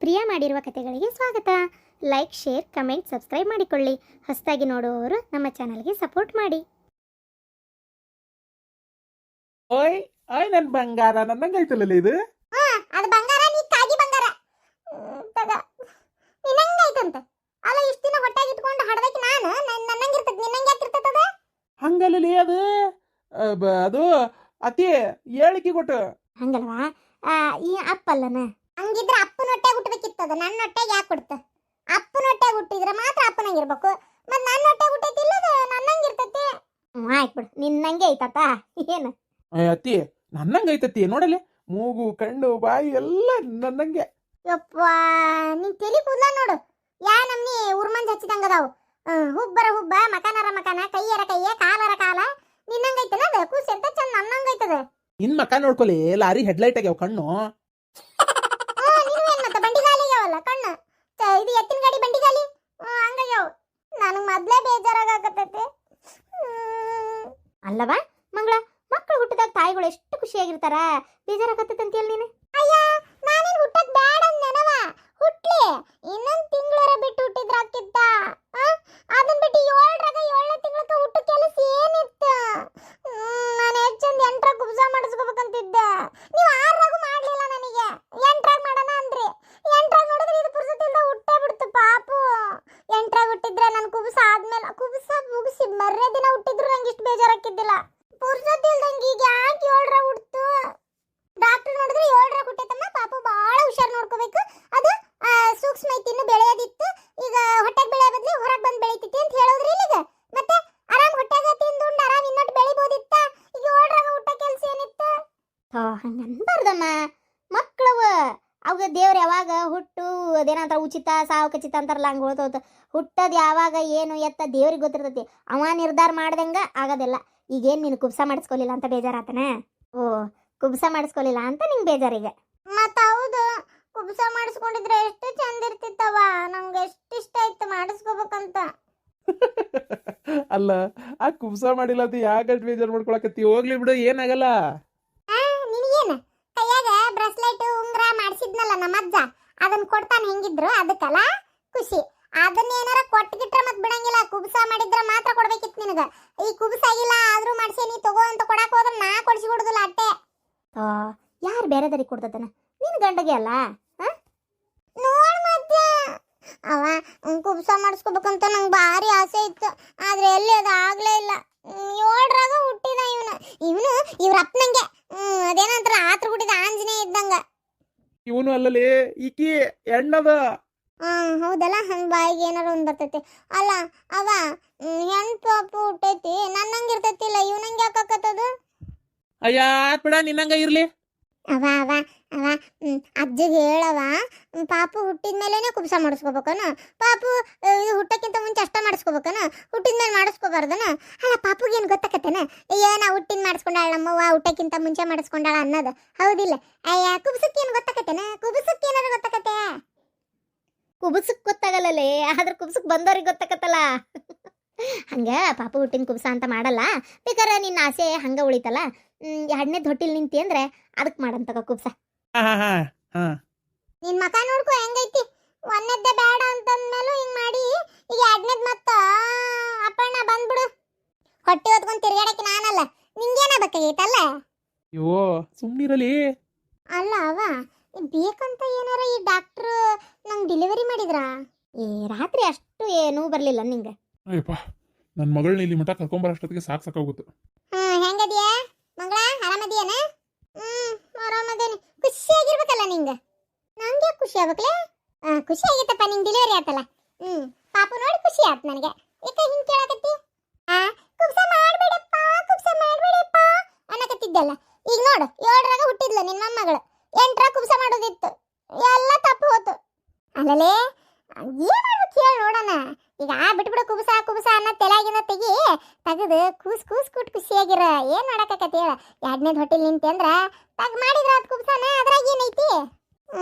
ಪ್ರಿಯಾ ಮಾಡಿರುವ ಕಥೆಗಳಿಗೆ ಸ್ವಾಗತ. Like, share, comment, subscribe ಮಾಡಿಕೊಳ್ಳಿ. ಹೊಸದಾಗಿ ನೋಡುವವರು ನಮ್ಮ ಚಾನಲ್ಗೆ ಸಪೋರ್ಟ್ ಮಾಡಿ. ಓಯ್ ಓಯ್ ನನ್ ಬಂಗಾರ ನನ್ನಂಗೈತಲ್ಲ ಇದು. ಅದು ಬಂಗಾರ, ನೀ ಕಾಗಿ ಬಂಗಾರ ತಗ ನಿನ್ನಂಗೈತಂತ. ಅಲ್ಲ ಇಷ್ಟ ದಿನ ಹೊಟ್ಟಾಗಿ ಇಟ್ಕೊಂಡು ಹಡದಕ್ಕೆ ನಾನು ನನ್ನಂಗಿರ್ತದ, ನಿನ್ನಂಗೆ ಯಾಕಿರ್ತದ? ಹಂಗಲ್ಲಿ ಅದು ಅದು ಅತಿ ಹೇಳಿಕೆ ಕೊಟ್ಟು ಹಂಗಲ್ವಾ? ಈ ಅಪ್ಪಲ್ಲನ ಹಂಗಿದ್ರೆ ಅಪ್ಪನ ಹೊಟ್ಟೆಗೆ ಹುಟ್ಟಬೇಕಿತ್ತದ, ನನ್ನ ಹೊಟ್ಟೆಗೆ ಯಾಕೆ ಹುಡ್ತ? ಅಪ್ಪನ ಹೊಟ್ಟೆಗೆ ಹುಟ್ಟಿದ್ರೆ ಮಾತ್ರ ಅಪ್ಪನಂಗಿರ್ಬೇಕು, ಮತ್ತೆ ನನ್ನ ಹೊಟ್ಟೆಗೆ ಹುಟ್ಟೈತಿಲ್ಲ ನನ್ನಂಗಿರ್ತೈತಿ. ಆಯ್ತು ಬಿಡು, ನಿನ್ನಂಗೆ ಐತತ್ತ. ಏನು ಅತಿ ನನ್ನಂಗೈತತಿ ನೋಡಲಿ, ಮೂಗು ಕಣ್ಣು ಬಾಯಿ ಎಲ್ಲ ನನ್ನಂಗೆ. ಯಪ್ಪ, ನಿನ್ ತಲಿ ಕೂದಲ ನೋಡು, ಯಾ ನಮ್ನಿ ಉರ್ಮಂಜ್ ಹಚ್ಚಿದಂಗದಾವು. ಹುಬ್ಬರ ಹುಬ್ಬ, ಮಕಾನರ ಮಕಾನ, ಕೈಯರ ಕೈಯ, ಕಾಲರ ಕಾಲ. ನಿನ್ನಂಗೈತನ ಅದು ಕೂಸ್ ಎಂತ ಚಂದ ನನ್ನಂಗೈತದ. ಇನ್ ಮಕ ನೋಡ್ಕೊಲಿ, ಲಾರಿ ಹೆಡ್ಲೈಟ್ ಆಗ್ಯಾವ ಕಣ್ಣು. ನೀವೇನ್ ಮತ್ತೆ ಬಂಡಿಗಾಲಿ ಆಗ್ಯಾವಲ್ಲ ಕಣ್ಣು, ಇದು ಎತ್ತಿನ ಗಾಡಿ ಬಂಡಿಗಾಲಿ ಹಂಗಾಗ್ಯಾವ. ನನಗೆ ಮೊದ್ಲೇ ಬೇಜಾರಾಗತೈತಿ. ಅಲ್ಲವಾ ಮಂಗಳ, ಮಕ್ಕಳು ಹುಟ್ಟಿದಾಗ ತಾಯಿಗಳು ಎಷ್ಟು ಖುಷಿಯಾಗಿರ್ತಾರ. ಬೇಜಾರಾಗತ್ತಂತ ಹೇಳಿ ನೀನು. ಅಯ್ಯ, ನಾನೇನು ಹುಟ್ಟಕ್ ಬ್ಯಾಡ ನೆನವ, ಹುಟ್ಲಿ ಇನ್ನೊಂದು ತಿಂಗಳರ ಬಿಟ್ಟು ಹುಟ್ಟಿದ್ರ ಆಗ್ತಿತ್ತ. ಅದನ್ನ ಬಿಟ್ಟು 7ನೇ ತಿಂಗಳಕ್ಕೆ ಹುಟ್ಟು ಕೆಲಸ ಏನಿತ್ತು? ನಾನು ಹೆಚ್ಚೊಂದು 8ರ ಕುಬ್ಸ ಮಾಡಿಸ್ಕೋಬೇಕಂತಿದ್ದೆ. ನೀವು 6ರಾಗೂ ಮಾಡ್ಲಿಲ್ಲ, ನನಗೆ 8ರಾಗ ಮಾಡೋಣ ಅಂದ್ರಿ. 8ರಾಗ ನೋಡಿದ್ರೆ ಇದು ಪುರ್ಸತಿಲ್ದ ಹುಟ್ಟೇ ಬಿಡ್ತು ಪಾಪು. 8ರಾಗ ಹುಟ್ಟಿದ್ರೆ ನಾನು ಕುಬ್ಸ ಆದ್ಮೇಲೆ ಕುಬ್ಸ ಮುಗಿಸಿ ಮರ್ರೆ ದಿನ ಹುಟ್ಟಿದ್ರು ನಂಗೆ ಇಷ್ಟು ಬೇಜಾರಾಕಿದ್ದಿಲ್ಲ. ಪುರ್ಸತಿಲ್ದಂಗೆ ಈಗ ಯಾಕೆ 7ರ ಹುಡ್ತು? ಡಾಕ್ಟರ್ ನೋಡಿದ್ರೆ 7ರಾಗ ಹುಟ್ಟೈತಮ್ಮ, ಪಾಪು ಭಾಳ ಹುಷಾರ್ ನೋಡ್ಕೋಬೇಕು. ಅದು ಸೂಕ್ಷ್ಮ ಐತಿ, ಇನ್ನು ಬೆಳೆಯೋದಿತ್ತು. ಈಗ ಹೊಟ್ಟೆಗೆ ಬೆಳೆಯ ಬದ್ಲಿ ಹೊರಗೆ ಬಂದು ಬೆಳಿತೈತಿ ಅಂತ ಹೇಳಿದ್ರಿ ಇಲ್ಲಿಗ. ಮತ್ತೆ ಆರಾಮ್ ಹೊಟ್ಟೆಗೆ ತಿಂದುಂಡು ಆರಾಮ್ ಇನ್ನೊಟ್ಟು ಬೆಳಿಬೋದಿತ್ತ. ಈಗ 7ರಾಗ ಹುಟ್ಟ ಕೆಲಸ ಏನಿತ್ತು? ಹಂಗನ್ಬಾರ್ದಮ್ಮ. ಮಕ್ಕಳವ ಅವಾಗ ದೇವ್ರು ಯಾವಾಗ ಹುಟ್ಟು ಅದೇನಂತಾರ ಉಚಿತ ಸಾವು ಖಚಿತ ಅಂತಾರಲ್ಲ, ಹಂಗೆ ಹೋಗ್ತೋತ. ಹುಟ್ಟದ್ ಯಾವಾಗ ಏನು ಎತ್ತ ದೇವ್ರಿಗೆ ಗೊತ್ತಿರ್ತೈತಿ. ಅವ ನಿರ್ಧಾರ ಮಾಡ್ದಂಗ ಆಗೋದಿಲ್ಲ. ಈಗೇನು ನೀನು ಕುಬ್ಸ ಮಾಡಿಸ್ಕೊಲಿಲ್ಲ ಅಂತ ಬೇಜಾರಾತನ? ಓ, ಕುಬ್ಸ ಮಾಡಿಸ್ಕೊಲಿಲ್ಲ ಅಂತ ನಿಂಗೆ ಬೇಜಾರೀಗ. ಮತ್ತ ಹೌದು, ಕುಬ್ಸ ಮಾಡಿಸ್ಕೊಂಡಿದ್ರೆ ಎಷ್ಟು ಚಂದ ಇರ್ತಿತ್ತವ. ನಂಗೆ ಎಷ್ಟು ಇಷ್ಟ ಇತ್ತು ಮಾಡಿಸ್ಕೋಬೇಕಂತ. ಅಲ್ಲ, ಆ ಕುಬ್ಸ ಮಾಡಿಲ್ಲ ಅಂತ ಯಾಕಷ್ಟು ಬೇಜಾರು ಮಾಡ್ಕೊಳಕತ್ತಿ? ಹೋಗ್ಲಿ ಬಿಡು, ಏನಾಗಲ್ಲ. ನಿನಗೇನು ಕೈಯಾಗ ಬ್ರೆಸ್ಲೆಟ್ ಉಂಗ್ರ ಮಾಡಿಸಿದ್ನಲ್ಲ ನಮ್ಮ ಅಜ್ಜ, ಅದನ್ನ ಕೊಡ್ತಾನೆ ಹೆಂಗಿದ್ರು ಅದಕ್ಕಲ್ಲ ಖುಷಿ. ಅದನ್ನ ಏನಾರ ಕೊಟ್ಗಿಟ್ರ ಮತ್ ಬಿಡಂಗಿಲ್ಲ, ಕುಬ್ಸ ಮಾಡಿದ್ರ ಮಾತ್ರ ಕೊಡ್ಬೇಕಿತ್ತು ನಿನಗ. ಈ ಕುಬ್ಸ ಆಗಿಲ್ಲ ಆದ್ರೂ ಮಾಡ್ಸೇನಿ ತಗೋ ಅಂತ ಕೊಡಾಕ್ ಹೋದ್ರ ನಾ ಕೊಡ್ಸಿ ಕೊಡುದಿಲ್ಲ ಅಟ್ಟೆ. ಯಾರು ಬೇರೆದರಿಗೆ ಕೊಡ್ತತನ? ನಿನ್ ಗಂಡಗೆ ಅಲ್ಲ. ನೋಡ್ ಮತ್ತೆ ಅವ ಕುಬ್ಸ ಮಾಡಿಸ್ಕೋಬೇಕಂತ ನಂಗೆ ಭಾರಿ ಆಸೆ ಇತ್ತು, ಆದ್ರೆ ಎಲ್ಲಿ ಅದು ಆಗ್ಲೇ ಇಲ್ಲ. 7ರಾಗ ಹುಟ್ಟಿದ ಇವನು ಇವ್ರ ಅಪ್ಪನಂಗೆ ಅದೇನಂತಾರ ಆತ್ರ ಹುಟ್ಟಿದ ಆಂಜನೇಯ ಇದ್ದಂಗ. ಇವನು ಅಲ್ಲಲ್ಲಿ ಈಕಿ ಹೆಣ್ಣದ. ಹೌದಲ್ಲ, ಹಂಗ ಬಾಯಿಗೆ ಏನಾರ ಒಂದ್ ಬರ್ತೈತಿ. ಅಲ್ಲ ಅವ ಹೆಣ್ ಪಾಪು ಹುಟ್ಟೈತಿ, ನನ್ನಂಗಿರ್ತೈತಿಲ್ಲ, ಇವನಂಗೆ ಯಾಕಾಕತ್ತದ? ಅಯ್ಯ ಬಿಡ, ನಿನ್ನಂಗ ಇರ್ಲಿ. ಅವ ಅವ ಅವ ಅಜ್ಜಿಗೆ ಹೇಳವ, ಪಾಪು ಹುಟ್ಟಿದ್ಮೇಲೆನೆ ಕುಬ್ಸ ಮಾಡಿಸ್ಕೋಬೇಕನ? ಪಾಪು ಇದು ಹುಟ್ಟಕ್ಕಿಂತ ಮುಂಚೆ ಅಷ್ಟ ಮಾಡಿಸ್ಕೋಬೇಕನ? ಹುಟ್ಟಿದ್ಮೇಲೆ ಮಾಡಿಸ್ಕೋಬಾರ್ದನ? ಅಲ್ಲ, ಪಾಪುಗೇನು ಗೊತ್ತಾಕತ್ತೇನ? ಅಯ್ಯ, ನಾ ಹುಟ್ಟಿನ ಮಾಡಿಸ್ಕೊಂಡಾಳ ನಮ್ಮವ್ವ, ಹುಟ್ಟಕ್ಕಿಂತ ಮುಂಚೆ ಮಾಡಿಸ್ಕೊಂಡಾಳ ಅನ್ನೋದು ಹೌದಿಲ್ಲ? ಅಯ್ಯ, ಕುಬ್ಸಕ್ಕೇನು ಗೊತ್ತಾಕತ್ತೇನ? ಕುಬ್ಸಕ್ಕೆ ಏನಾರು ಗೊತ್ತಾಕತ್ತೆ? ಕುಬ್ಸಕ್ ಗೊತ್ತಾಗಲ್ಲೇ, ಆದ್ರೆ ಕುಬ್ಸಕ್ ಬಂದವ್ರಿಗೆ ಗೊತ್ತಾಕತ್ತಲ್ಲ. ಹಂಗ ಪಾಪು ಹುಟ್ಟಿನ ಕುಬ್ಸ ಅಂತ ಮಾಡಲ್ಲ. ಬೇಕಾರೆ ನಿನ್ನ ಆಸೆ ಹಂಗ ಉಳಿತಲ್ಲ. 2ನೇ ಹೊಟ್ಟಿಲ್ ನಿಂತಿ ಅಂದ್ರೆ ಅದಕ್ಕೆ ಮಾಡಂತಗ ಕುಬ್ಸ. ನಿನ್ ಮಕ ನೋಡ್ಕೊ ಹೆಂಗೈತಿ. 1ನೇದ್ದೇ ಬೇಡ ಅಂತಂದ್ಮೇಲೂ ಹಿಂಗ್ ಮಾಡಿ ಈಗ 2ನೇದ್ ಮತ್ತ ಅಪ್ಪಣ್ಣ ಬಂದ್ಬಿಡು. ಹೊಟ್ಟೆ ಹೊತ್ಕೊಂಡ್ ತಿರ್ಗಾಡಕ್ಕೆ ನಾನಲ್ಲ, ನಿಂಗೇನ ಬೇಕಾಗೈತಲ್ಲ? ಅಯ್ಯೋ ಸುಮ್ಮನಿರಲಿ. ಅಲ್ಲ ಅವ ಬೇಕಂತ ಏನಾರ ಈ ಡಾಕ್ಟ್ರು ನಂಗೆ ಡೆಲಿವರಿ ಮಾಡಿದ್ರಾ? ರಾತ್ರಿ ಅಷ್ಟು ಏನೂ ಬರ್ಲಿಲ್ಲ ನಿಂಗೆ? ಅಯ್ಯಪ್ಪ, ನನ್ನ ಮಗಳನ್ನ ಇಲ್ಲಿ ಮಠ ಕರ್ಕೊಂಬರಷ್ಟೊತ್ತಿಗೆ ಸಾಕಾಗೋಗುತ್ತೆ. ಹೆಂಗದಿಯಾ ಮಗಳ? ಆರಾಮದಿಯೇನ? ಆರಾಮದೇನಿ. ಖುಷಿಯಾಗಿರ್ಬೇಕಲ್ಲ ನಿಂಗೆ. ನಂಗೆ ಖುಷಿ ಆಗ್ಬೇಕಲೇ? ಖುಷಿ ಆಗೈತಪ್ಪ, ನಿಂಗೆ ಡೆಲಿವರಿ ಆತಲ್ಲ. ಪಾಪು ನೋಡಿ ಖುಷಿ ಆಯ್ತು ನನಗೆ. ಯಾಕೆ ಹಿಂಗೆ ಕೇಳಕತ್ತಿ? ಕುಬ್ಸ ಮಾಡ್ಬೇಡಪ್ಪ, ಕುಬ್ಸ ಮಾಡ್ಬೇಡಪ್ಪ ಅನ್ನಕತ್ತಿದ್ದಲ್ಲ. ಈಗ ನೋಡು, 7ರಾಗ ಹುಟ್ಟಿದ್ಲು ನಿನ್ನ ಮೊಮ್ಮಗಳು, 8ರ ಕುಬ್ಸ ಮಾಡೋದಿತ್ತು, ಎಲ್ಲ ತಪ್ಪು ಹೋತು. ಅಲ್ಲಲೇ ಏನ್ ಮಾಡ್ಬೇಕು ಹೇಳಿ ನೋಡೋಣ. ಈಗ ಬಿಟ್ಬಿಡು, ಕುಬ್ಸ ಕುಬ್ಸ ಅನ್ನೋ ತಲೆಯಾಗಿನ ತೆಗೆದು ಕೂಸ್ ಕೂಟ್ ಖುಷಿಯಾಗಿರ. ಏನ್ ಮಾಡಕತ್ತಿ ಹೇಳ? 2ನೇದ್ ಹೊಟ್ಟಿಲ್ ನಿಂತಿ ಅಂದ್ರ ಮಾಡಿದ್ರ ಅದ್ ಕುಬ್ಸನ, ಅದ್ರಾಗ ಏನೈತಿ?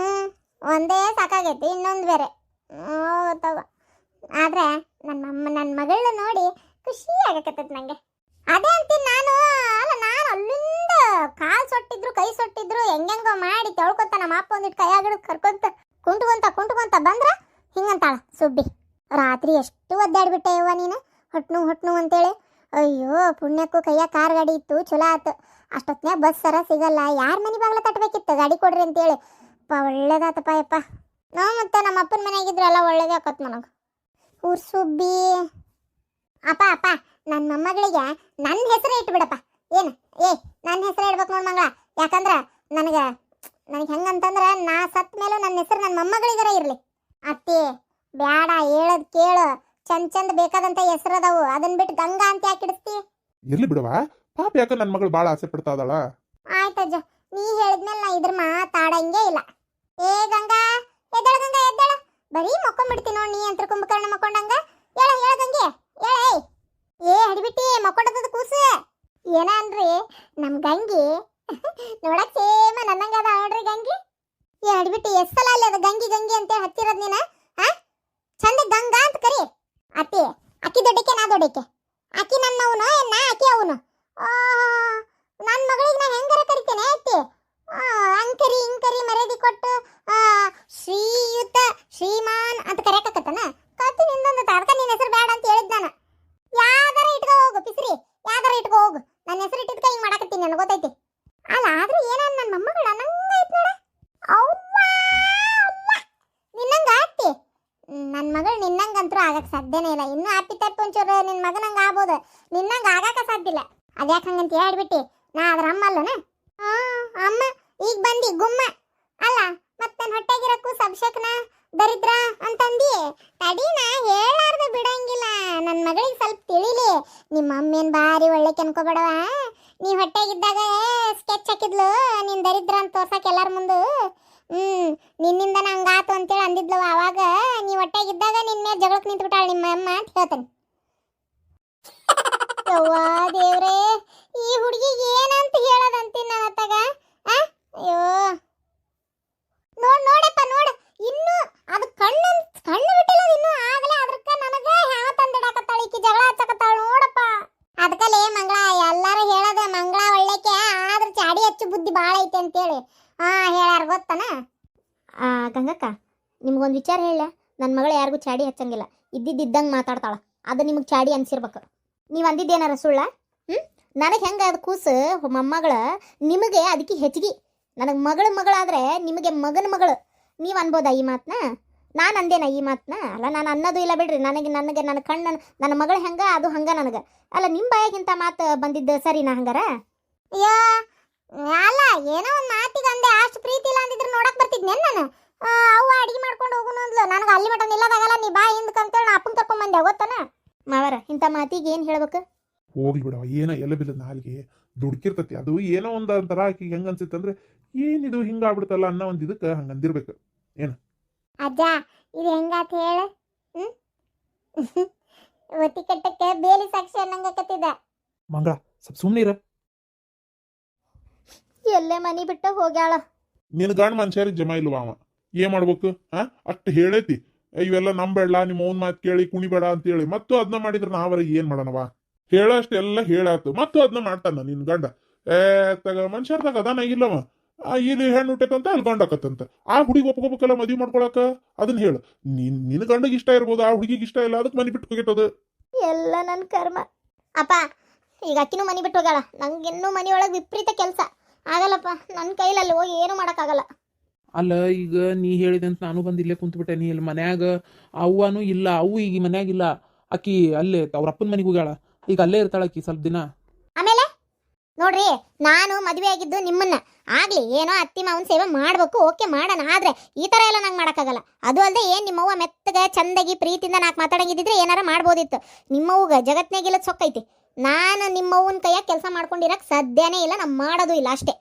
ಒಂದೇ ಸಾಕಾಗೈತಿ, ಇನ್ನೊಂದು ಬೇರೆ ತಗೋ. ಆದ್ರೆ ನನ್ನ ಮಗಳನ್ನ ನೋಡಿ ಖುಷಿ ಆಗಕತ್ತೈತಿ ನಂಗೆ. ಅದೇ ಅಂತೀನಿ ನಾನು. ಅಲ್ಲ, ನಾನು ಅಲ್ಲಿಂದ ಕಾಲ್ ಸೊಟ್ಟಿದ್ರು ಕೈ ಸೊಟ್ಟಿದ್ರು ಹೆಂಗೆಂಗೋ ಮಾಡಿ ತೊಳ್ಕೊತ ನಮ್ಮ ಅಪ್ಪ ಒಂದಿಟ್ಟು ಕೈಯಾಗಿಡ್ ಕರ್ಕೊಂತ ಕುಂಟ್ಕೊಂತ ಬಂದ್ರ ಹಿಂಗಂತಾಳ ಸುಬ್ಬಿ. ರಾತ್ರಿ ಎಷ್ಟು ಒದ್ದಾಡ್ಬಿಟ್ಟೆ ಯವ್ವ ನೀನು, ಹೊಟ್ನು ಅಂತೇಳಿ. ಅಯ್ಯೋ ಪುಣ್ಯಕ್ಕೂ ಕೈಯ ಕಾರ್ ಗಾಡಿ ಇತ್ತು, ಚಲೋ ಆತು. ಅಷ್ಟೊತ್ನ್ಯಾಗ ಬಸ್ ಸರ ಸಿಗಲ್ಲ, ಯಾರ ಮನೆ ಬಾಗ್ಲ ತಟ್ಟಬೇಕಿತ್ತು ಗಾಡಿ ಕೊಡ್ರಿ ಅಂತೇಳಿ. ಒಳ್ಳೇದಾತಪ್ಪ ಯಪ್ಪ. ನಾವು ಮತ್ತೆ ನಮ್ಮ ಅಪ್ಪನ ಮನೆಯಾಗಿದ್ರೆ ಎಲ್ಲ ಒಳ್ಳೇದೇ ಆಕತ್ ನನಗೆ. ಊರ್ ಸುಬ್ಬಿ. ಅಪ್ಪ ನನ್ನ ಮೊಮ್ಮಗಳಿಗೆ ನನ್ನ ಹೆಸರೇ ಇಟ್ಬಿಡಪ್ಪ. ಏನು ನನ್ನ ಹೆಸರೇ ಇಡ್ಬೇಕು ನೋಡ್ ಮಗಳ. ಯಾಕಂದ್ರ ನನಗೆ ಹೆಂಗಂತಂದ್ರೆ ನಾ ಸತ್ ಮೇಲೂ ನನ್ನ ಹೆಸರು ನನ್ನ ಮೊಮ್ಮಗಳಿಗರ ಇರಲಿ. ಅತ್ತಿ ಬ್ಯಾಡ, ಹೇಳದ್ ಕೇಳು. ಚಂದ ಬೇಕಾದಂತ ಹೆಸರದಾವು, ಅದನ್ನ ಬಿಟ್ಟು ಗಂಗಾ ಅಂತ ಯಾಕೆ ಇಡಿಸ್ತಿ? ಇರ್ಲಿ ಬಿಡವ, ಪಾಪ ಯಾಕ ನನ್ನ ಮಗಳು ಭಾಳ ಆಸೆ ಪಡ್ತಾ ಇದ್ದಾಳ. ಆಯ್ತಜ್ಜ, ನೀ ಹೇಳಿದ್ಮೇಲೆ ನಾ ಇದ್ರ ಮಾತಾಡಂಗೇ ಇಲ್ಲ. ಏ ಗಂಗಾ ಎದ್ದೇಳ, ಬರೀ ಮಕ್ಕೊಂಡ್ಬಿಡ್ತೀನಿ ನೋಡಿ. ನೀ ಅಂತ ಕುಂಭಕರ್ಣ ಮಕ್ಕೊಂಡಂಗ. ಹೇಳ ಗಂಗೆ, ಏ ಹಡಿಬಿಟ್ಟಿ ಮಕ್ಕೊಂಡದ ಕೂಸು. ಏನ ಅನ್ರಿ ನಮ್ ಗಂಗಿ ನೋಡಕ್ ಸೇಮ ನನ್ನಂಗ ಅದ ನೋಡ್ರಿ ಗಂಗಿ. ಏ ಹಡಿಬಿಟ್ಟಿ ಎಷ್ಟಲ್ಲ ಅಲ್ಲಿ ಅದ ಗಂಗಿ ಅಂತ ಹಚ್ಚಿರೋದ್ ನೀನ? ಚಂದ ಗಂಗಾ ಅಂತ ಕರಿ. ಅತ್ತಿ ಅಕ್ಕಿ ದೊಡ್ಡಕ್ಕೆ ನಾ ದೊಡ್ಡಕ್ಕೆ, ಅಕ್ಕಿ ನನ್ನವನು ನಾ ಅಕ್ಕಿ ಅವನು. ನನ್ನ ಮಗಳಿಗೆ ನಾ ಹೆಂಗಾರ ಕರಿತೇನೆ ಅತ್ತಿ. ಅಂಕರಿ ಮರ್ಯಾದೆ ಕೊಟ್ಟು ಶ್ರೀಯುತ ಶ್ರೀಮಾನ್ ಅಂತ ಕರೆಯಕತ್ತನ ಕತ್ತಿ ನಿಂದೊಂದು ಅದಕ್ಕ ನಿನ್ನ ಹೆಸರು ಬೇಡ ಅಂತ ಹೇಳಿದ್ ನಾನು. ಯಾವ್ದಾರ ಇಟ್ಕೋ ಹೋಗು ಪಿಸ್ರಿ, ಯಾವ್ದಾರ ಇಟ್ಕೋ ಹೋಗು. ನನ್ನ ಹೆಸರು ಇಟ್ಟಿದ್ಕ ಹಿಂಗ್ ಮಾಡಕತ್ತೀನಿ ನನಗೆ ಗೊತ್ತೈತಿ. ಅಲ್ಲ ಆದ್ರೆ ಏನ ನನ್ನ ಮೊಮ್ಮಗಳು ಅನ್ನಂಗೈತ್ ನೋಡ. ಅವ್ವ ನಿನ್ನಂಗ ಅತ್ತಿ, ನನ್ನ ಮಗಳು ನಿನ್ನಂಗಂತೂ ಆಗಕ್ ಸಾಧ್ಯನೇ ಇಲ್ಲ. ಇನ್ನು ಅಪ್ಪಿ ತಪ್ಪು ಒಂಚೂರು ನಿನ್ನ ಮಗನಂಗ ಆಗ್ಬೋದು, ನಿನ್ನಂಗ ಆಗಾಕ ಸಾಧ್ಯ ಇಲ್ಲ. ಅದ್ಯಾಕೆ ಹಂಗಂತ ಹೇಳ್ಬಿಟ್ಟಿ? ನಾ ಅದ್ರ ಅಮ್ಮ ಅಲ್ಲನ? ಅಮ್ಮ ಈಗ ಬಂದಿ ಗುಮ್ಮ ಅಲ್ಲ, ಮತ್ ನನ್ನ ಹೊಟ್ಟೆಗಿರಕ್ಕೂ ಸಬ್ಶಕ್ನ ದರಿದ್ರ ಅಂತಂದಿ. ತಡಿನ ಹೇಳಾರ್ದು ಬಿಡಂಗಿಲ್ಲ. ನನ್ನ ಮಗಳಿಗೆ ಸ್ವಲ್ಪ ತಿಳಿಲಿ. ನಿಮ್ಮ ಅಮ್ಮೇನ್ ಭಾರಿ ಒಳ್ಳೆ ಅನ್ಕೋಬೇಡವ. ನೀ ಹೊಟ್ಟೆಗಿದ್ದಾಗ ಸ್ಕೆಚ್ ಹಾಕಿದ್ಲು ನೀನ್ ದರಿದ್ರ ಅಂತ ತೋರ್ಸಕ್ ಎಲ್ಲಾರ ಮುಂದೆ. ನಿನ್ನಿಂದ ಹಂಗಾತು ಅಂತೇಳಿ ಅಂದಿದ್ಲವ. ಅವಾಗ ನೀ ಹೊಟ್ಟೆಗಿದ್ದಾಗ ನಿನ್ ಮೇಲೆ ಜಗಳಕ್ಕೆ ನಿಂತ್ಬಿಟ್ಟಾಳ ನಿಮ್ಮ ಅಮ್ಮ ಅಂತ ಹೇಳ್ತಾನೆ. ಯವ್ವಾ ದೇವ್ರೇ, ಈ ಹುಡುಗಿಗೆ ಏನಂತ ಹೇಳೋದಂತೀನಿ ನನ್ನ ಅತ್ತಗ. ಅಯ್ಯೋ ನೋಡಪ್ಪ ಇನ್ನು ಅದು ಕಣ್ಣು ಬಿಟ್ಟಿಲ್ಲ ಇನ್ನು. ಆಗಲೇ ಅದಕ್ಕ ನನಗ ಯಾವ ತಂದಿಡಾಕತ್ತಾಳ ಈಕಿ, ಜಗಳ ಹಚ್ಚಕತ್ತಾಳ ನೋಡಪ್ಪ. ಅದಕ್ಕಲೇ ಮಂಗಳ ಎಲ್ಲಾರು ಹೇಳದ ಮಂಗಳ ಒಳ್ಳೆಕೆ, ಆದ್ರ ಚಾಡಿ ಹಚ್ಚು ಬುದ್ಧಿ ಬಾಳ ಐತೆ ಅಂತೇಳಿ ಹೇಳ್ಯಾರ ಗೊತ್ತನ? ಗಂಗಕ್ಕ, ನಿಮ್ಗೊಂದು ವಿಚಾರ ಹೇಳ. ನನ್ನ ಮಗಳು ಯಾರಿಗೂ ಚಾಡಿ ಹಚ್ಚಂಗಿಲ್ಲ, ಇದ್ದಂಗೆ ಮಾತಾಡ್ತಾಳ. ಅದು ನಿಮಗೆ ಚಾಡಿ ಅನ್ಸಿರ್ಬೇಕು. ನೀವು ಅಂದಿದ್ದೇನಾರ ಸುಳ್ಳ? ನನಗೆ ಹೆಂಗೆ ಅದು ಕೂಸು ಮೊಮ್ಮಗಳ, ನಿಮಗೆ ಅದಕ್ಕೆ ಹೆಚ್ಚಿಗೆ. ನನಗೆ ಮಗಳಾದ್ರೆ ನಿಮಗೆ ಮಗನ ಮಗಳು. ನೀವು ಅನ್ಬೋದಾ ಈ ಮಾತನ್ನ? ನಾನು ಅಂದೇನ ಈ ಮಾತನ್ನ? ಅಲ್ಲ, ನಾನು ಅನ್ನೋದು ಇಲ್ಲ ಬಿಡ್ರಿ. ನನ್ನ ಕಣ್ಣು ನನ್ನ ಮಗಳು ಹೆಂಗ ಅದು ಹಂಗ ನನಗೆ. ಅಲ್ಲ, ನಿಮ್ಮ ಬಾಯಾಗಿಂತ ಮಾತು ಬಂದಿದ್ದು ಸರಿನಾ ಹಂಗಾರ? ಅಯ್ಯೋ ಅಲ್ಲ, ಏನೋ ಒಂದು ಮಾತಿಗೆ ಅಂದೆ, ಅಷ್ಟು ಪ್ರೀತಿ ಇಲ್ಲ ಅಂದಿದ್ರೆ ನೋಡಕ್ ಬರ್ತಿದ್ನೆ ನಾನು. ಅವ್ವ ಅಡಿಗೆ ಮಾಡ್ಕೊಂಡು ಹೋಗುನು ಅಂದ್ಲು. ನನಗೆ ಅಲ್ಲಿ ಮಟ್ಟ ನಿಲ್ಲದಾಗಲ್ಲ, ನೀ ಬಾ ಹಿಂದಕ್ಕಂತೇಳಿ ನಾ ಅಪ್ಪನ ಕರ್ಕೊಂಡ್ ಬಂದೆ ಗೊತ್ತನ? ಮಾವರ ಇಂಥ ಮಾತಿಗೆ ಏನು ಹೇಳ್ಬೇಕು? ಹೋಗ್ಲಿ ಬಿಡವ, ಏನೋ ಎಲ್ಲ ಬಿಲ್ಲ ನಾಲ್ಗೆ ದುಡ್ಕಿರ್ತತಿ. ಅದು ಏನೋ ಒಂಥರ ಆಕಿ ಹೆಂಗ ಅನ್ಸಿತ್ತಂದ್ರೆ ಏನಿದು ಹಿಂಗಾಗ್ಬಿಡ್ತಲ್ಲ ಅನ್ನೋ ಒಂದು ಇದಕ್ಕೆ ಹಂಗಂದಿರ್ಬೇಕು. ಏನು ಅಜ್ಜ ಇದು ಹೆಂಗಾತ ಹೇಳ? ಒತ್ತಿ ಕಟ್ಟಕ್ಕೆ ಬೇಲಿ ಸಾಕ್ಷಿ ಅನ್ನಂಗಕತ್ತಿದ್ದ. ಮಂಗಳ ಸ್ವಲ್ಪ ಸುಮ್ಮನೆ ಇರ. ಎಲ್ಲೇ ಮನಿ ಬಿಟ್ಟ ಹೋಗ್ಯಾಳ. ನಿನ್ ಗಂಡ ಮನುಷ್ಯರಿಗೆ ಜಮ ಇಲ್ವಾ ಅವ? ಏನ್ ಮಾಡ್ಬೇಕು? ಅಷ್ಟು ಹೇಳೈತಿ ಇವೆಲ್ಲ ನಂಬೇಡ, ನಿಮ್ಮ ಅವ್ನ ಮಾತು ಕೇಳಿ ಕುಣಿಬೇಡ ಅಂತೇಳಿ. ಮತ್ತು ಅದನ್ನ ಮಾಡಿದ್ರೆ ನಾವರಿಗೆ ಏನ್ ಮಾಡೋಣವ? ಹೇಳಷ್ಟು ಎಲ್ಲ ಹೇಳಾತು, ಮತ್ತು ಅದನ್ನ ಮಾಡ್ತಾನ ನಿನ್ ಗಂಡ. ಮನುಷ್ಯರ್ದಾಗ ಅದಾನ ಇಲ್ಲವ. ಇಲ್ಲಿ ಹೆಣ್ಣು ಹುಟ್ಟೈತಂತ ಅಲ್ಲಿ ಗಂಡಕತ್ತಂತ. ಆ ಹುಡುಗಿ ಒಪ್ಕೋಬೇಕಲ್ಲ ಮದ್ವಿ ಮಾಡ್ಕೊಳಕ. ಅದನ್ನ ಹೇಳು. ನಿನ್ ಗಂಡಗೆ ಇಷ್ಟ ಇರ್ಬೋದು, ಆ ಹುಡುಗಿಗೆ ಇಷ್ಟ ಇಲ್ಲ, ಅದಕ್ಕೆ ಮನಿ ಬಿಟ್ಟು ಹೋಗಿಟ್ಟದ. ಎಲ್ಲ ನನ್ನ ಕರ್ಮ. ಅಪ್ಪ ಈಗ ಅಕ್ಕಿನೂ ಮನಿ ಬಿಟ್ಟು ಹೋಗ್ಯಾಳ. ನಂಗಿನ್ನೂ ಮನಿ ಒಳಗೆ ವಿಪರೀತ ಕೆಲಸ ಆಗಲ್ಲಪ್ಪ. ನನ್ನ ಕೈಲಲ್ಲಿ ಹೋಗಿ ಏನು ಮಾಡೋಕ್ಕಾಗಲ್ಲ. ಅಲ್ಲ, ಈಗ ನೀ ಹೇಳಿದಂತ ನಾನು ಬಂದು ಇಲ್ಲೇ ಕುಂತ್ಬಿಟ್ಟೆ. ನೀ ಇಲ್ಲಿ ಮನ್ಯಾಗ ಅವ್ವನೂ ಇಲ್ಲ, ಅವು ಈಗ ಮನ್ಯಾಗಿಲ್ಲ. ಆಕಿ ಅಲ್ಲೇ ಅವ್ರ ಅಪ್ಪನ ಮನೆಗೆ ಹೋಗ್ಯಾಳ. ಈಗ ಅಲ್ಲೇ ಇರ್ತಾಳ ಆಕಿ ಸ್ವಲ್ಪ ದಿನ. ಆಮೇಲೆ ನೋಡ್ರಿ, ನಾನು ಮದುವೆ ಆಗಿದ್ದು ನಿಮ್ಮನ್ನ ಆಗ್ಲಿ ಏನೋ ಅತ್ತಿ ಮಾವನ ಸೇವೆ ಮಾಡ್ಬೇಕು, ಓಕೆ ಮಾಡೋಣ. ಆದ್ರೆ ಈ ತರ ಎಲ್ಲ ನಂಗೆ ಮಾಡೋಕ್ಕಾಗಲ್ಲ. ಅದು ಅಲ್ಲದೆ ಏನ್ ನಿಮ್ಮವ್ವ ಮೆತ್ತಗ ಚಂದಾಗಿ ಪ್ರೀತಿಯಿಂದ ನಾಲ್ಕು ಮಾತಾಡಂಗಿದ್ರೆ ಏನಾರ ಮಾಡ್ಬೋದಿತ್ತು. ನಿಮ್ಮವ್ವಗ ಜಗತ್ನಾಗಿಲ್ಲದ ಸೊಕ್ಕೈತಿ. ನಾನು ನಿಮ್ಮವ್ವನ ಕೈಯಾಗ ಕೆಲಸ ಮಾಡ್ಕೊಂಡಿರಕ್ ಸಾಧ್ಯನೇ ಇಲ್ಲ. ನಾ ಮಾಡೋದು ಇಲ್ಲ ಅಷ್ಟೇ.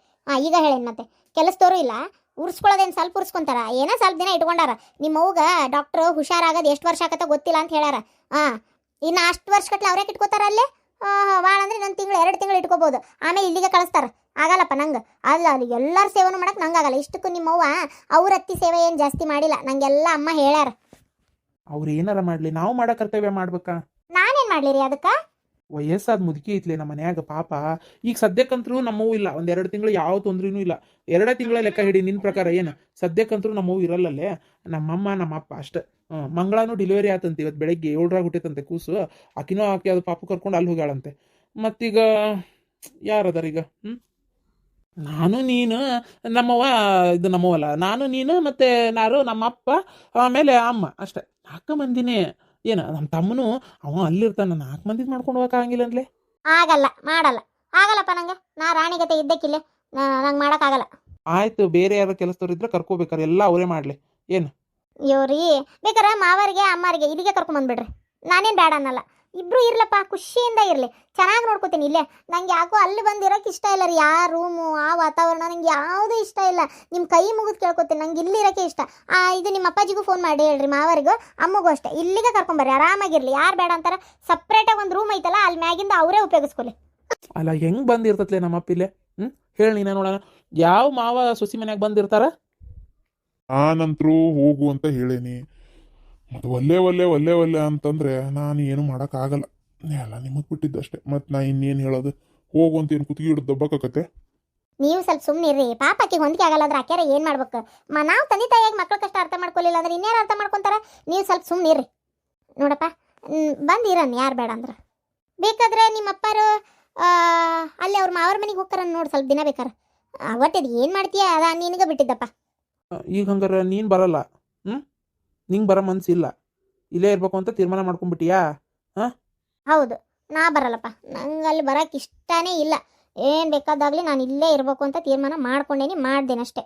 ಈಗ ಹೇಳೇನ್ ಮತ್ತೆ ಕೆಲಸದವರು ಇಲ್ಲ. ಉರ್ಸ್ಕೊಳ್ಳೋದೇನು ಸ್ವಲ್ಪ ಉರ್ಸ್ಕೊಂತಾರ, ಏನೋ ಸ್ವಲ್ಪ ದಿನ ಇಟ್ಕೊಂಡಾರ. ನಿಮ್ಮವ್ವಗ ಡಾಕ್ಟ್ರು ಹುಷಾರಾಗದು ಎಷ್ಟು ವರ್ಷ ಆಗತ್ತ ಗೊತ್ತಿಲ್ಲ ಅಂತ ಹೇಳ್ಯಾರ. ಇನ್ನು ಅಷ್ಟು ವರ್ಷ ಕಟ್ಲೆ ಅವ್ರ್ಯಾಕೆ ಇಟ್ಕೋತಾರ ಅಲ್ಲೇ? ಭಾಳ ಅಂದ್ರೆ ಇನ್ನೊಂದು ತಿಂಗಳು 2 ತಿಂಗಳು ಇಟ್ಕೋಬೋದು. ಆಮೇಲೆ ಇಲ್ಲಿಗೆ ಕಳಿಸ್ತಾರ. ಆಗಲ್ಲಪ್ಪ ನಂಗೆ. ಅಲ್ಲ ಅಲ್ಲಿ ಎಲ್ಲರ ಸೇವೆನೂ ಮಾಡಕ್ಕೆ ನಂಗಾಗಲ್ಲ. ಇಷ್ಟಕ್ಕೂ ನಿಮ್ಮವ್ವ ಅವ್ರ ಅತ್ತಿ ಸೇವೆ ಏನು ಜಾಸ್ತಿ ಮಾಡಿಲ್ಲ, ನಂಗೆಲ್ಲ ಅಮ್ಮ ಹೇಳ್ಯಾರ. ಅವ್ರು ಏನಾರ ಮಾಡ್ಲಿ, ನಾವು ಮಾಡೋ ಕರ್ತವ್ಯ ಮಾಡ್ಬೇಕಾ? ನಾನೇನು ಮಾಡ್ಲಿ ರೀ ಅದಕ್ಕೆ? ವಯಸ್ಸಾದ ಮುದುಕಿ ಐತ್ಲೆ ನಮ್ಮ ಮನ್ಯಾಗ ಪಾಪ. ಈಗ ಸದ್ಯಕ್ಕಂತರೂ ನಮ್ಮವು ಇಲ್ಲ, ಒಂದ್ 2 ತಿಂಗಳು ಯಾವ ತೊಂದ್ರೆನೂ ಇಲ್ಲ. 2 ತಿಂಗಳ ಲೆಕ್ಕ ಹಿಡಿ ನಿನ್ ಪ್ರಕಾರ ಏನು. ಸದ್ಯಕ್ಕಂತರೂ ನಮ್ಮವು ಇರಲ್ಲಲ್ಲೇ, ನಮ್ಮಮ್ಮ ನಮ್ಮಪ್ಪ ಅಷ್ಟೇ. ಮಂಗಳಾನು ಡೆಲಿವರಿ ಆತಂತೆ ಇವತ್ತು ಬೆಳಗ್ಗೆ 7ರಾಗ ಹುಟ್ಟೈತಂತೆ ಕೂಸು. ಆಕಿನೂ ಆಕಿ ಅದು ಪಾಪು ಕರ್ಕೊಂಡು ಅಲ್ಲಿ ಹೋಗ್ಯಾಳಂತೆ. ಮತ್ತೀಗ ಯಾರದಾರ ಈಗ? ನಾನು ನೀನು ನಮ್ಮವ್ವ, ಇದು ನಮ್ಮವಲ್ಲ, ನಾನು ನೀನು ಮತ್ತೆ ನಾರು ನಮ್ಮಪ್ಪ ಆಮೇಲೆ ಅಮ್ಮ ಅಷ್ಟೇ, 4 ಮಂದಿನೇ. ಏನ ನಮ್ಮ ತಮ್ಮನು ಅವ ಅಲ್ಲಿರ್ತಾನ, 4 ಮಂದಿದ್ ಮಾಡ್ಕೊಂಡು ಹೋಗಕ್ ಆಗಂಗಿಲ್ಲ ಅಂದ್ಲೆ. ಆಗಲ್ಲ, ಮಾಡಲ್ಲ, ಆಗಲ್ಲಪ್ಪ ನಂಗೆ. ನಾ ರಾಣಿಗತೆ ಇದ್ದಕ್ಕಿಲ್ಲ, ನಂಗೆ ಮಾಡೋಕ್ಕಾಗಲ್ಲ. ಆಯ್ತು, ಬೇರೆ ಯಾರು ಕೆಲಸದವ್ರು ಇದ್ರೆ ಕರ್ಕೋಬೇಕಾರೆ ಎಲ್ಲ ಅವರೇ ಮಾಡ್ಲಿ. ಏನು ಇವ್ರಿ ಬೇಕಾರೆ ಮಾವರಿಗೆ ಅಮ್ಮರಿಗೆ ಇಲ್ಲಿಗೆ ಕರ್ಕೊಂಬಂದ್ಬಿಡ್ರಿ, ನಾನೇನು ಬೇಡ ಅನ್ನಲ್ಲ. ಇಬ್ರು ಇರ್ಲಪ್ಪ, ಖುಷಿಯಿಂದ ಇರಲಿ, ಚೆನ್ನಾಗಿ ನೋಡ್ಕೋತೀನಿ ಇಲ್ಲೇ. ನಂಗೆ ಯಾಕೋ ಅಲ್ಲಿ ಬಂದಿರೋಕೆ ಇಷ್ಟ ಇಲ್ಲ ರೀ. ಆ ರೂಮು ಆ ವಾತಾವರಣ ನಂಗೆ ಯಾವುದೂ ಇಷ್ಟ ಇಲ್ಲ. ನಿಮ್ಮ ಕೈ ಮುಗಿದು ಕೇಳ್ಕೊತೀನಿ, ನಂಗೆ ಇಲ್ಲಿ ಇರೋಕ್ಕೆ ಇಷ್ಟ. ಇದು ನಿಮ್ಮ ಅಪ್ಪಾಜಿಗೂ ಫೋನ್ ಮಾಡಿ ಹೇಳ್ರಿ, ಮಾವರಿಗೂ ಅಮ್ಮಗೂ ಅಷ್ಟೇ, ಇಲ್ಲಿಗೆ ಕರ್ಕೊಂಬರ್ರಿ, ಆರಾಮಾಗಿರ್ಲಿ. ಯಾರು ಬೇಡ ಅಂತಾರೆ, ಸಪ್ರೇಟಾಗಿ ಒಂದು ರೂಮ್ ಐತಲ್ಲ ಅಲ್ಲಿ ಮ್ಯಾಗಿಂದ ಅವರೇ ಉಪಯೋಗಿಸ್ಕೊಳ್ಳಿ. ಅಲ್ಲ ಹೆಂಗ್ ಬಂದಿರ್ತತ್ಲೆ ನಮ್ಮಪ್ಪ ಇಲ್ಲೇ? ಹೇಳಿ ನೀನ ನೋಡೋಣ, ಯಾವ ಮಾವ ಸೊಸಿ ಮನ್ಯಾಗ ಬಂದಿರ್ತಾರ? ನಾನಂತರೂ ಹೋಗು ಅಂತ ಹೇಳೇನಿ, ಮತ್ತು ಒಲ್ಲೆ ಒಲ್ಲೆ ಒಲ್ಲೆ ಒಲ್ಲೆ ಅಂತಂದ್ರೆ ನಾನು ಏನು ಮಾಡೋಕ್ಕಾಗಲ್ಲ. ಎಲ್ಲ ನಿಮಗೆ ಬಿಟ್ಟಿದ್ದಷ್ಟೇ. ಮತ್ತು ನಾ ಇನ್ನೇನು ಹೇಳೋದು, ಹೋಗು ಅಂತ ಏನು ಕುತ್ತಿಗೆ ಹಿಡಿದು ದಬ್ಬಾಕತ್ತೆ. ನೀವು ಸ್ವಲ್ಪ ಸುಮ್ಮನೆ ಇರ್ರಿ. ಪಾಪಕ್ಕೆ ಹೊಂದಿಕೆ ಆಗಲ್ಲ ಅಂದ್ರೆ ಆಕ್ಯಾರ ಏನು ಮಾಡ್ಬೇಕು? ನಾವು ತಂದೆ ತಾಯಿಯಾಗಿ ಮಕ್ಳ ಕಷ್ಟ ಅರ್ಥ ಮಾಡ್ಕೊಳ್ಳಿಲ್ಲ ಅಂದ್ರೆ ಇನ್ಯಾರು ಅರ್ಥ ಮಾಡ್ಕೊತಾರೆ? ನೀವು ಸ್ವಲ್ಪ ಸುಮ್ಮನೆ ಇರ್ರಿ. ನೋಡಪ್ಪ, ಬಂದು ಇರನ್, ಯಾರು ಬೇಡ ಅಂದ್ರೆ. ಬೇಕಾದ್ರೆ ನಿಮ್ಮ ಅಪ್ಪಾರು ಅಲ್ಲಿ ಅವ್ರ ಮಾವ್ರ ಮನೆಗೆ ಹೋಗ್ತಾರ ನೋಡಿ, ಸ್ವಲ್ಪ ದಿನ ಬೇಕಾರೆ. ಒಟ್ಟಿದ್ ಏನು ಮಾಡ್ತೀಯ ಅದ ನಿನಗೆ ಬಿಟ್ಟಿದ್ದಪ್ಪ. ಈಗ ಹಂಗಾರ ನೀನ್ ಬರಲ್ಲ? ನಿಂಗೆ ಬರೋ ಮನ್ಸಿಲ್ಲ, ಇಲ್ಲೇ ಇರ್ಬೇಕು ಅಂತ ತೀರ್ಮಾನ ಮಾಡ್ಕೊಂಡ್ಬಿಟ್ಟಿಯಾ? ಹೌದು, ನಾ ಬರಲ್ಲಪ್ಪ. ನಂಗೆ ಅಲ್ಲಿ ಬರೋಕೆ ಇಷ್ಟನೇ ಇಲ್ಲ. ಏನು ಬೇಕಾದಾಗಲಿ ನಾನು ಇಲ್ಲೇ ಇರಬೇಕು ಅಂತ ತೀರ್ಮಾನ ಮಾಡ್ಕೊಂಡೇನಿ, ಮಾಡ್ದೇನಷ್ಟೇ.